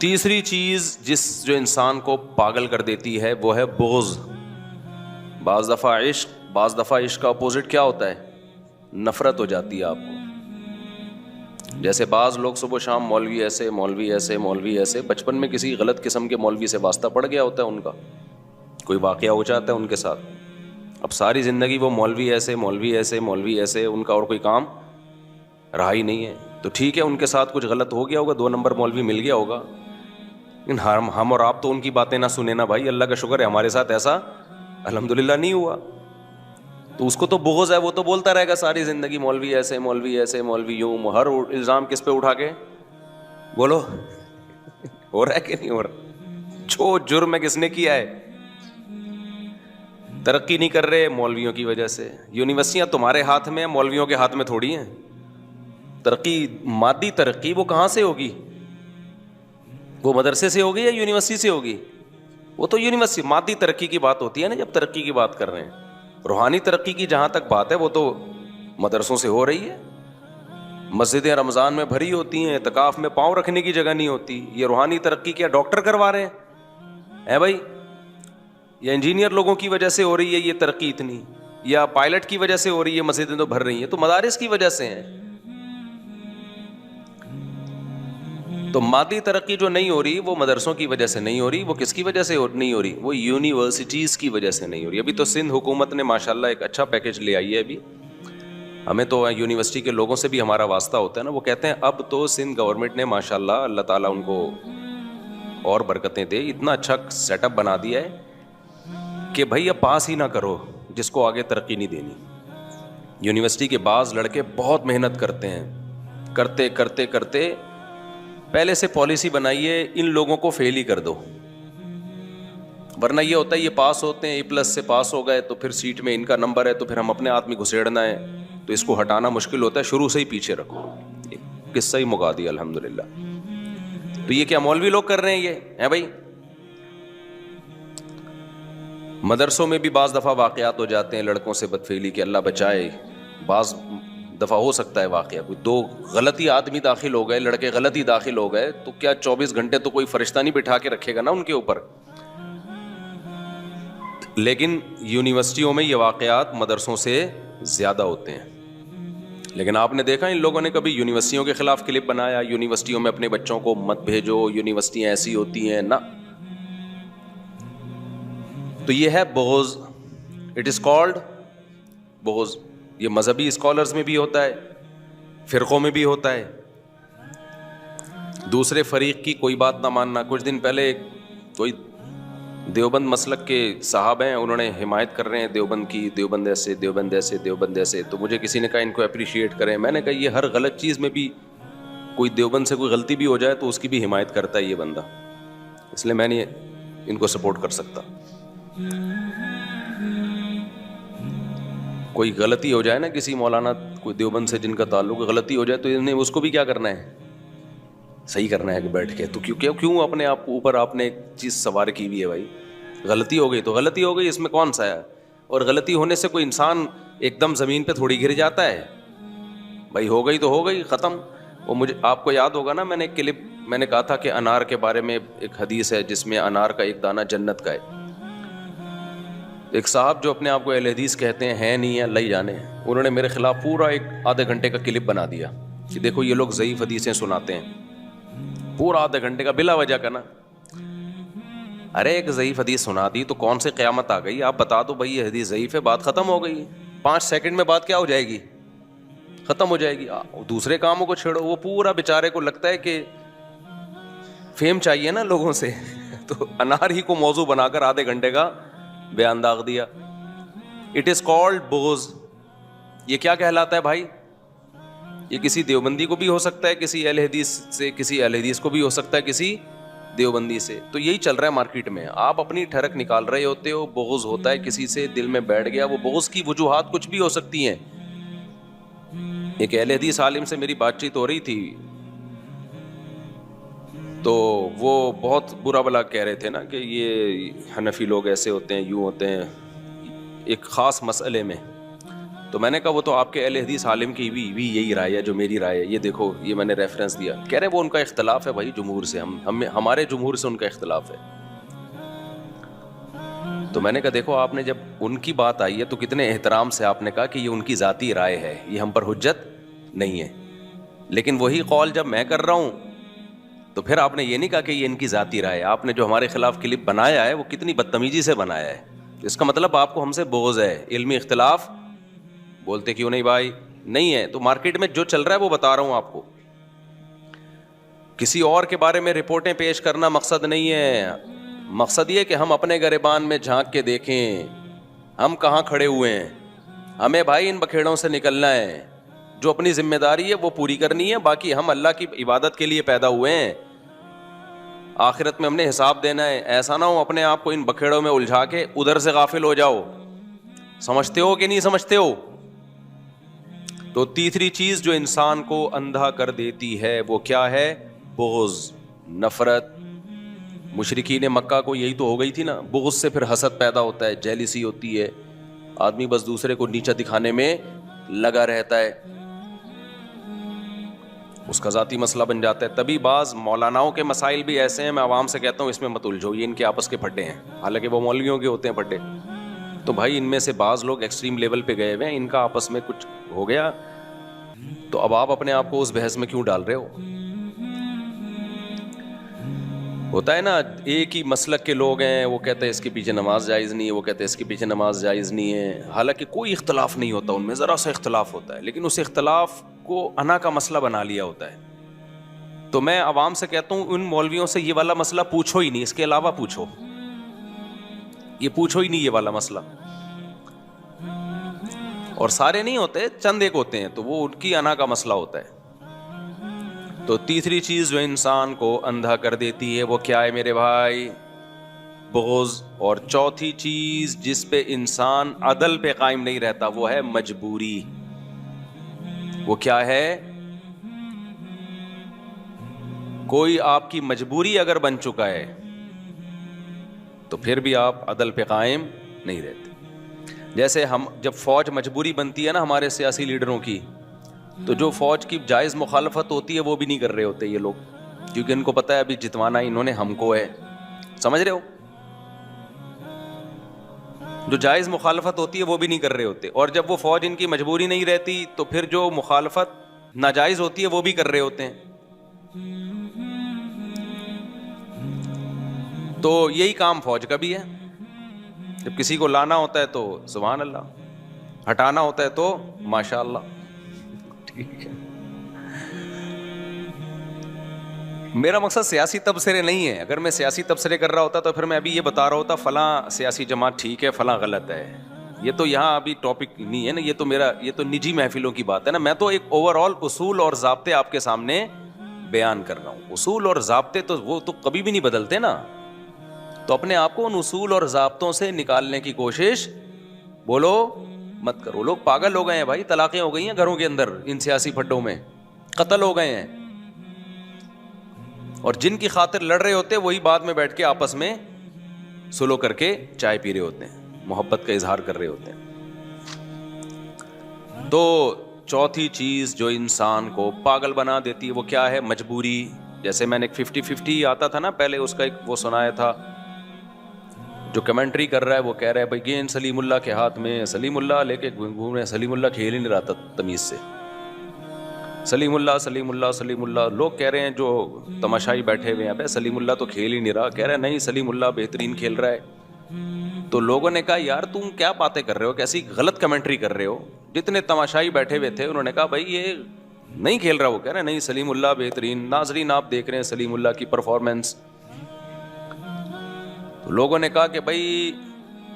تیسری چیز جو انسان کو پاگل کر دیتی ہے وہ ہے بغض. بعض دفعہ عشق کا اپوزٹ کیا ہوتا ہے؟ نفرت ہو جاتی ہے آپ کو. جیسے بعض لوگ صبح شام مولوی ایسے بچپن میں کسی غلط قسم کے مولوی سے واسطہ پڑ گیا ہوتا ہے ان کا, کوئی واقعہ ہو جاتا ہے ان کے ساتھ, اب ساری زندگی وہ مولوی ایسے ان کا اور کوئی کام رہا ہی نہیں ہے. تو ٹھیک ہے, ان کے ساتھ کچھ غلط ہو گیا ہوگا, 2 نمبر مولوی مل گیا ہوگا, لیکن ہم اور آپ تو ان کی باتیں نہ سنیں نا بھائی. اللہ کا شکر ہے ہمارے ساتھ ایسا الحمدللہ نہیں ہوا. تو اس کو تو بغض ہے, وہ تو بولتا رہے گا ساری زندگی مولوی ایسے مولوی یوں. ہر الزام کس پہ اٹھا کے بولو, ہو رہا ہے کہ نہیں ہو رہا؟ جو جرم ہے کس نے کیا ہے؟ ترقی نہیں کر رہے مولویوں کی وجہ سے. یونیورسٹیاں تمہارے ہاتھ میں ہیں, مولویوں کے ہاتھ میں تھوڑی ہیں. ترقی, مادی ترقی وہ کہاں سے ہوگی؟ وہ مدرسے سے ہوگی یا یونیورسٹی سے ہوگی؟ وہ تو یونیورسٹی. مادی ترقی کی بات ہوتی ہے نا جب ترقی کی بات کر رہے ہیں. روحانی ترقی کی جہاں تک بات ہے وہ تو مدرسوں سے ہو رہی ہے. مسجدیں رمضان میں بھری ہوتی ہیں, اعتکاف میں پاؤں رکھنے کی جگہ نہیں ہوتی. یہ روحانی ترقی کیا ڈاکٹر کروا رہے ہیں بھائی؟ یا انجینئر لوگوں کی وجہ سے ہو رہی ہے یہ ترقی اتنی, یا پائلٹ کی وجہ سے ہو رہی ہے مسجدیں تو بھر رہی ہیں؟ تو مدارس کی وجہ سے ہیں. تو مادی ترقی جو نہیں ہو رہی وہ مدرسوں کی وجہ سے نہیں ہو رہی. وہ کس کی وجہ سے نہیں ہو رہی؟ وہ یونیورسٹیز کی وجہ سے نہیں ہو رہی. ابھی تو سندھ حکومت نے ماشاءاللہ ایک اچھا پیکیج لے آئی ہے. ابھی ہمیں تو یونیورسٹی کے لوگوں سے بھی ہمارا واسطہ ہوتا ہے نا, وہ کہتے ہیں اب تو سندھ گورنمنٹ نے ماشاءاللہ, اللہ تعالیٰ ان کو اور برکتیں دے, اتنا اچھا سیٹ اپ بنا دیا ہے کہ بھائی اب پاس ہی نہ کرو جس کو آگے ترقی نہیں دینی. یونیورسٹی کے بعض لڑکے بہت محنت کرتے ہیں, کرتے پہلے سے پالیسی بنائیے ان لوگوں کو فیل ہی کر دو, ورنہ یہ ہوتا ہے یہ پاس ہوتے ہیں A+ سے پاس ہو گئے تو پھر سیٹ میں ان کا نمبر ہے تو پھر ہم اپنے آدمی گھسیڑنا ہے تو اس کو ہٹانا مشکل ہوتا ہے. شروع سے ہی پیچھے رکھو. قصہ ہی مکا دیا الحمدللہ. تو یہ کیا مولوی لوگ کر رہے ہیں یہ ہے بھائی؟ مدرسوں میں بھی بعض دفعہ واقعات ہو جاتے ہیں لڑکوں سے بدفعلی کے, اللہ بچائے. بعض دفعہ ہو سکتا ہے واقعہ, کوئی 2 غلطی آدمی داخل ہو گئے, لڑکے غلطی داخل ہو گئے, تو کیا 24 گھنٹے تو کوئی فرشتہ نہیں بٹھا کے رکھے گا نا ان کے اوپر. لیکن یونیورسٹیوں میں یہ واقعات مدرسوں سے زیادہ ہوتے ہیں. لیکن آپ نے دیکھا ان لوگوں نے کبھی یونیورسٹیوں کے خلاف کلپ بنایا, یونیورسٹیوں میں اپنے بچوں کو مت بھیجو, یونیورسٹیاں ایسی ہوتی ہیں نا. تو یہ ہے بغض. اٹ از کالڈ بغض. یہ مذہبی اسکالرز میں بھی ہوتا ہے, فرقوں میں بھی ہوتا ہے. دوسرے فریق کی کوئی بات نہ ماننا. کچھ دن پہلے کوئی دیوبند مسلک کے صاحب ہیں, انہوں نے حمایت کر رہے ہیں دیوبند کی, دیوبند ایسے. تو مجھے کسی نے کہا ان کو اپریشیٹ کریں. میں نے کہا یہ ہر غلط چیز میں بھی کوئی دیوبند سے کوئی غلطی بھی ہو جائے تو اس کی بھی حمایت کرتا ہے یہ بندہ, اس لیے میں نہیں ان کو سپورٹ کر سکتا. کوئی غلطی ہو جائے نا کسی مولانا کوئی دیوبند سے جن کا تعلق غلطی ہو جائے تو انہیں اس کو بھی کیا کرنا ہے, صحیح کرنا ہے کہ بیٹھ کے. تو کیوں اپنے آپ کو اوپر آپ نے ایک چیز سوار کی ہوئی ہے بھائی؟ غلطی ہو گئی تو غلطی ہو گئی, اس میں کون سا ہے؟ اور غلطی ہونے سے کوئی انسان ایک دم زمین پہ تھوڑی گر جاتا ہے بھائی, ہو گئی تو ہو گئی, ختم. وہ مجھے آپ کو یاد ہوگا نا, میں نے ایک کلپ میں نے کہا تھا کہ انار کے بارے میں ایک حدیث ہے جس میں انار کا ایک دانہ جنت کا ہے. ایک صاحب جو اپنے آپ کو اہل حدیث کہتے ہیں نہیں ہے, اللہ ہی جانے, انہوں نے میرے خلاف پورا ایک آدھے گھنٹے کا کلپ بنا دیا کہ دیکھو یہ لوگ ضعیف حدیثیں سناتے ہیں. پورا آدھے گھنٹے کا بلا وجہ کا نا. ارے ایک ضعیف حدیث سنا دی تو کون سے قیامت آ گئی؟ آپ بتا دو بھائی یہ حدیث ضعیف ہے, بات ختم ہو گئی. 5 سیکنڈ میں بات کیا ہو جائے گی؟ ختم ہو جائے گی. دوسرے کاموں کو چھیڑو. وہ پورا بیچارے کو لگتا ہے کہ فیم چاہیے نا لوگوں سے تو انار ہی کو موضوع بنا کر آدھے گھنٹے کا بیان داغ دیا. اٹ از کالڈ بغض. یہ کیا کہلاتا ہے بھائی؟ یہ کسی دیوبندی کو بھی ہو سکتا ہے, کسی اہل حدیث سے, کسی اہل حدیث کو بھی ہو سکتا ہے کسی دیوبندی سے. تو یہی چل رہا ہے مارکیٹ میں. آپ اپنی ٹھڑک نکال رہے ہوتے ہو, بغض ہوتا ہے کسی سے, دل میں بیٹھ گیا. وہ بغض کی وجوہات کچھ بھی ہو سکتی ہیں. ایک اہل حدیث عالم سے میری بات چیت ہو رہی تھی تو وہ بہت برا بلا کہہ رہے تھے نا کہ یہ حنفی لوگ ایسے ہوتے ہیں, یوں ہوتے ہیں, ایک خاص مسئلے میں. تو میں نے کہا وہ تو آپ کے اہل حدیث عالم کی بھی یہی رائے ہے جو میری رائے ہے, یہ دیکھو یہ میں نے ریفرنس دیا. کہہ رہے وہ ان کا اختلاف ہے بھائی جمہور سے, ہمارے جمہور سے ان کا اختلاف ہے. تو میں نے کہا دیکھو آپ نے جب ان کی بات آئی ہے تو کتنے احترام سے آپ نے کہا کہ یہ ان کی ذاتی رائے ہے, یہ ہم پر حجت نہیں ہے. لیکن وہی قول جب میں کر رہا ہوں تو پھر آپ نے یہ نہیں کہا کہ یہ ان کی ذاتی رائے ہے. آپ نے جو ہمارے خلاف کلپ بنایا ہے وہ کتنی بدتمیزی سے بنایا ہے. اس کا مطلب آپ کو ہم سے بغض ہے. علمی اختلاف بولتے کیوں نہیں بھائی, نہیں ہے تو مارکیٹ میں جو چل رہا ہے وہ بتا رہا ہوں آپ کو. کسی اور کے بارے میں رپورٹیں پیش کرنا مقصد نہیں ہے. مقصد یہ کہ ہم اپنے گریبان میں جھانک کے دیکھیں ہم کہاں کھڑے ہوئے ہیں. ہمیں بھائی ان بکھیڑوں سے نکلنا ہے, جو اپنی ذمہ داری ہے وہ پوری کرنی ہے. باقی ہم اللہ کی عبادت کے لیے پیدا ہوئے ہیں, آخرت میں ہم نے حساب دینا ہے. ایسا نہ ہو اپنے آپ کو ان بکھیڑوں میں الجھا کے ادھر سے غافل ہو جاؤ. سمجھتے ہو کہ نہیں سمجھتے ہو؟ تو تیسری چیز جو انسان کو اندھا کر دیتی ہے وہ کیا ہے؟ بغض, نفرت. مشرکین مکہ کو یہی تو ہو گئی تھی نا, بغض سے پھر حسد پیدا ہوتا ہے, جیلسی ہوتی ہے, آدمی بس دوسرے کو نیچا دکھانے میں لگا رہتا ہے, اس کا ذاتی مسئلہ بن جاتا ہے. تبھی بعض مولاناؤں کے مسائل بھی ایسے ہیں, میں عوام سے کہتا ہوں اس میں مت الجھو, یہ ان کے آپس کے پھٹے ہیں, حالانکہ وہ مولویوں کے ہوتے ہیں پھٹے. تو بھائی ان میں سے بعض لوگ ایکسٹریم لیول پہ گئے ہوئے ہیں, ان کا آپس میں کچھ ہو گیا تو اب آپ اپنے آپ کو اس بحث میں کیوں ڈال رہے ہو؟ ہوتا ہے نا ایک ہی مسلک کے لوگ ہیں, وہ کہتے ہیں اس کے پیچھے نماز جائز نہیں ہے, وہ کہتے ہیں اس کے پیچھے نماز جائز نہیں ہے, حالانکہ کوئی اختلاف نہیں ہوتا ان میں, ذرا سا اختلاف ہوتا ہے, لیکن اس اختلاف کو انا کا مسئلہ بنا لیا ہوتا ہے. تو میں عوام سے کہتا ہوں ان مولویوں سے یہ والا مسئلہ پوچھو ہی نہیں, اس کے علاوہ پوچھو, یہ پوچھو ہی نہیں یہ والا مسئلہ. اور سارے نہیں ہوتے, چند ایک ہوتے ہیں, تو وہ ان کی انا کا مسئلہ ہوتا ہے. تو تیسری چیز جو انسان کو اندھا کر دیتی ہے وہ کیا ہے میرے بھائی؟ بغض. اور چوتھی چیز جس پہ انسان عدل پہ قائم نہیں رہتا وہ ہے مجبوری. وہ کیا ہے؟ کوئی آپ کی مجبوری اگر بن چکا ہے تو پھر بھی آپ عدل پہ قائم نہیں رہتے. جیسے ہم جب فوج مجبوری بنتی ہے نا ہمارے سیاسی لیڈروں کی, تو جو فوج کی جائز مخالفت ہوتی ہے وہ بھی نہیں کر رہے ہوتے یہ لوگ, کیونکہ ان کو پتہ ہے ابھی جتوانا انہوں نے ہم کو ہے. سمجھ رہے ہو؟ جو جائز مخالفت ہوتی ہے وہ بھی نہیں کر رہے ہوتے, اور جب وہ فوج ان کی مجبوری نہیں رہتی تو پھر جو مخالفت ناجائز ہوتی ہے وہ بھی کر رہے ہوتے ہیں. تو یہی کام فوج کا بھی ہے. جب کسی کو لانا ہوتا ہے تو سبحان اللہ, ہٹانا ہوتا ہے تو ماشاء اللہ. ٹھیک ہے, میرا مقصد سیاسی تبصرے نہیں ہے. اگر میں سیاسی تبصرے کر رہا ہوتا تو پھر میں ابھی یہ بتا رہا ہوتا فلاں سیاسی جماعت ٹھیک ہے فلاں غلط ہے. یہ تو یہاں ابھی ٹاپک نہیں ہے نا, یہ تو نجی محفلوں کی بات ہے نا. میں تو ایک اوور آل اصول اور ضابطے آپ کے سامنے بیان کر رہا ہوں. اصول اور ضابطے تو وہ تو کبھی بھی نہیں بدلتے نا. تو اپنے آپ کو ان اصول اور ضابطوں سے نکالنے کی کوشش بولو مت کرو. لوگ پاگل ہو گئے ہیں بھائی, طلاقیں ہو گئی ہیں گھروں کے اندر ان سیاسی پھڈوں میں, قتل ہو گئے ہیں, اور جن کی خاطر لڑ رہے ہوتے وہی بعد میں بیٹھ کے آپس میں سلو کر کے چائے پی رہے ہوتے ہیں, محبت کا اظہار کر رہے ہوتے ہیں. تو چوتھی چیز جو انسان کو پاگل بنا دیتی ہے وہ کیا ہے؟ مجبوری. جیسے میں نے ایک 50-50 آتا تھا نا پہلے, اس کا ایک وہ سنایا تھا, جو کمنٹری کر رہا ہے وہ کہہ رہا ہے بھائی گیند سلیم اللہ کے ہاتھ میں, سلیم اللہ لے کے گھوم رہے ہیں, سلیم اللہ کھیل ہی نہیں رہا تھا تمیز سے, سلیم اللہ سلیم اللہ سلیم اللہ. لوگ کہہ رہے ہیں جو تماشائی بیٹھے ہوئے ہیں ابے سلیم اللہ تو کھیل ہی نہیں رہا, کہہ رہے ہیں نہیں سلیم اللہ بہترین کھیل رہا ہے. تو لوگوں نے کہا یار تم کیا باتیں کر رہے ہو, کیسی غلط کمنٹری کر رہے ہو. جتنے تماشائی بیٹھے ہوئے تھے انہوں نے کہا بھائی یہ نہیں کھیل رہا, وہ کہہ رہے ہیں نہیں سلیم اللہ بہترین. ناظرین آپ دیکھ رہے ہیں سلیم اللہ کی پرفارمنس. تو لوگوں نے کہا کہ بھائی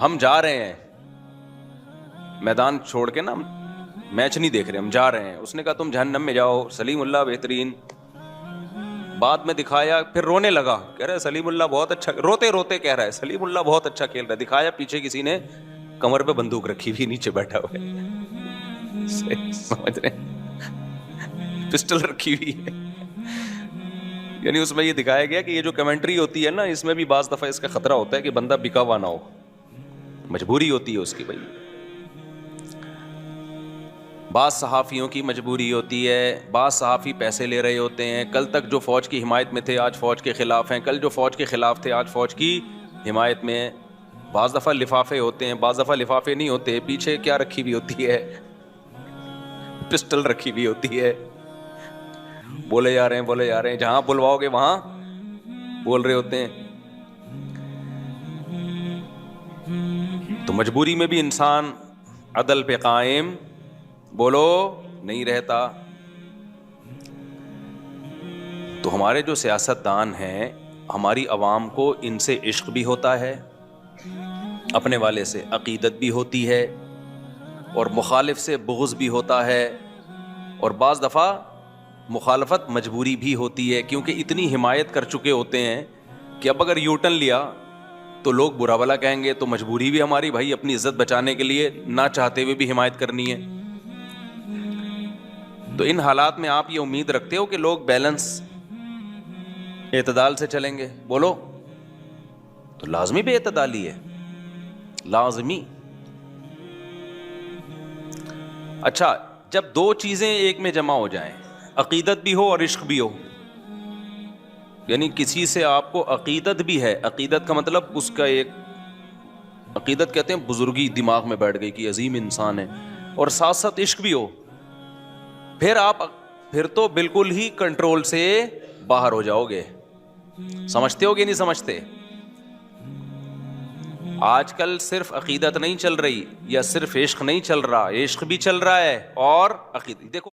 ہم جا رہے ہیں میدان چھوڑ کے نا, میچ نہیں دیکھ رہے, ہم جا رہے ہیں. اس نے کہا تم جہنم میں جاؤ, سلیم اللہ بہترین. بعد میں دکھایا, پھر رونے لگا, کہہ رہا ہے سلیم اللہ بہت اچھا, روتے روتے کہہ رہا ہے سلیم اللہ بہت اچھا کھیل رہا ہے. دکھایا پیچھے کسی نے کمر پہ بندوق رکھی ہوئی نیچے بیٹھا ہوا ہے, سمجھ رہے ہیں, پسٹل رکھی ہوئی ہے. یعنی اس میں یہ دکھایا گیا کہ یہ جو کمنٹری ہوتی ہے نا اس میں بھی بعض دفعہ اس کا خطرہ ہوتا ہے کہ بندہ بکا ہوا نہ ہو, مجبوری ہوتی ہے اس کی. بھائی بعض صحافیوں کی مجبوری ہوتی ہے, بعض صحافی پیسے لے رہے ہوتے ہیں, کل تک جو فوج کی حمایت میں تھے آج فوج کے خلاف ہیں, کل جو فوج کے خلاف تھے آج فوج کی حمایت میں. بعض دفعہ لفافے ہوتے ہیں, بعض دفعہ لفافے نہیں ہوتے, پیچھے کیا رکھی ہوئی ہوتی ہے, پسٹل رکھی ہوئی ہوتی ہے, بولے جا رہے ہیں, جہاں بلواؤ گے وہاں بول رہے ہوتے ہیں. تو مجبوری میں بھی انسان عدل پہ قائم بولو نہیں رہتا. تو ہمارے جو سیاستدان ہیں, ہماری عوام کو ان سے عشق بھی ہوتا ہے, اپنے والے سے عقیدت بھی ہوتی ہے, اور مخالف سے بغض بھی ہوتا ہے, اور بعض دفعہ مخالفت مجبوری بھی ہوتی ہے, کیونکہ اتنی حمایت کر چکے ہوتے ہیں کہ اب اگر یو ٹرن لیا تو لوگ برا بھلا کہیں گے, تو مجبوری بھی ہماری بھائی اپنی عزت بچانے کے لیے نہ چاہتے ہوئے بھی حمایت کرنی ہے. تو ان حالات میں آپ یہ امید رکھتے ہو کہ لوگ بیلنس اعتدال سے چلیں گے؟ بولو. تو لازمی بے اعتدالی ہے, لازمی. اچھا, جب دو چیزیں ایک میں جمع ہو جائیں, عقیدت بھی ہو اور عشق بھی ہو, یعنی کسی سے آپ کو عقیدت بھی ہے, عقیدت کا مطلب اس کا ایک عقیدت کہتے ہیں بزرگی دماغ میں بیٹھ گئی کہ عظیم انسان ہے, اور ساتھ ساتھ عشق بھی ہو, پھر تو بالکل ہی کنٹرول سے باہر ہو جاؤ گے. سمجھتے ہو کہ نہیں سمجھتے؟ آج کل صرف عقیدت نہیں چل رہی یا صرف عشق نہیں چل رہا, عشق بھی چل رہا ہے اور عقیدت. دیکھو